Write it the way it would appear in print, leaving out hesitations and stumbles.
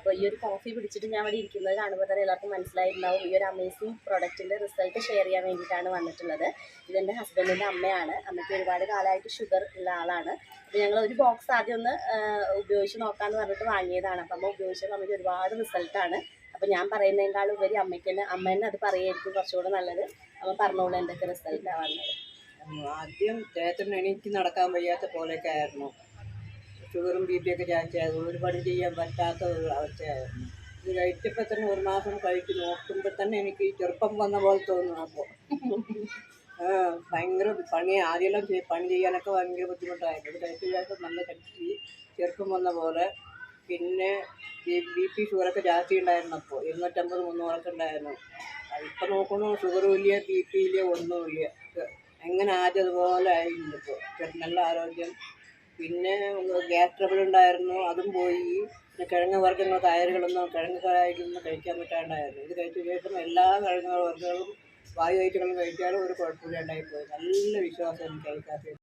അപ്പോൾ ഈ ഒരു കോഫി പിടിച്ചിട്ട് ഞാൻ ഇവിടെ ഇരിക്കുന്നത് കാണുമ്പോൾ തന്നെ എല്ലാവർക്കും മനസ്സിലായിട്ടുണ്ടാവും ഈ ഒരു അമേസിങ് പ്രൊഡക്റ്റിൻ്റെ റിസൾട്ട് ഷെയർ ചെയ്യാൻ വേണ്ടിയിട്ടാണ് വന്നിട്ടുള്ളത്. ഇതെൻ്റെ ഹസ്ബൻഡിൻ്റെ അമ്മയാണ്. അമ്മയ്ക്ക് ഒരുപാട് കാലമായിട്ട് ഷുഗർ ഉള്ള ആളാണ്. അപ്പോൾ ഞങ്ങൾ ഒരു ബോക്സ് ആദ്യം ഒന്ന് ഉപയോഗിച്ച് നോക്കാമെന്ന് പറഞ്ഞിട്ട് വാങ്ങിയതാണ്. അപ്പം അമ്മ ഉപയോഗിച്ചപ്പോൾ അമ്മയ്ക്ക് ഒരുപാട് റിസൾട്ടാണ്. അപ്പോൾ ഞാൻ പറയുന്നതിനേക്കാളും ഉപരി അമ്മ തന്നെ അത് പറയുമായിരിക്കും കുറച്ചുകൂടെ നല്ലത്. അമ്മ പറഞ്ഞോളൂ എന്തൊക്കെ റിസൾട്ടാണ് വന്നത്. ആദ്യം ചേട്ടന് എണീറ്റ് നടക്കാൻ വയ്യാത്ത പോലെയൊക്കെ ആയിരുന്നു. ഷുഗറും ബി പി ഒക്കെ ചാച്ചായിരുന്നു. ഒരു പണി ചെയ്യാൻ പറ്റാത്ത ഒരു അവസ്ഥയായിരുന്നു. ഇത് കഴിച്ചപ്പോൾ തന്നെ ഒരു മാസം കഴിച്ച് നോക്കുമ്പോൾ തന്നെ എനിക്ക് ചെറുപ്പം വന്ന പോലെ തോന്നുന്നു. അപ്പോൾ ഭയങ്കര പണി ആദ്യമെല്ലാം പണി ചെയ്യാനൊക്കെ ഭയങ്കര ബുദ്ധിമുട്ടായിരുന്നു. ഇത് കഴിച്ച ശേഷം നല്ല ശക്തി ചെറുപ്പം വന്ന പോലെ. പിന്നെ ബി പി ഷുഗറൊക്കെ ജാസ്തി ഉണ്ടായിരുന്നപ്പോൾ 250 300 ഉണ്ടായിരുന്നു. ഇപ്പം നോക്കണോ ഷുഗറും ഇല്ല, ബി പി ഇല്ല, ഒന്നുമില്ല. എങ്ങനെ ആദ്യം അതുപോലെ ആയിരുന്നു. ഇപ്പോൾ നല്ല ആരോഗ്യം. പിന്നെ ഗ്യാസ് ട്രബിൾ ഉണ്ടായിരുന്നു, അതും പോയി. പിന്നെ കിഴങ്ങ് വർഗ്ഗങ്ങൾ കായലുകളൊന്നും കിഴങ്ങ് കായലൊന്നും കഴിക്കാൻ പറ്റാണ്ടായിരുന്നു. ഇത് കഴിച്ച ശേഷം എല്ലാ കിഴങ്ങ് വർഗ്ഗങ്ങളും വായു ഐറ്റങ്ങളും കഴിച്ചാലും ഒരു കുഴപ്പമില്ലാണ്ടായിപ്പോയി. നല്ല വിശ്വാസം എനിക്ക് കഴിക്കാത്ത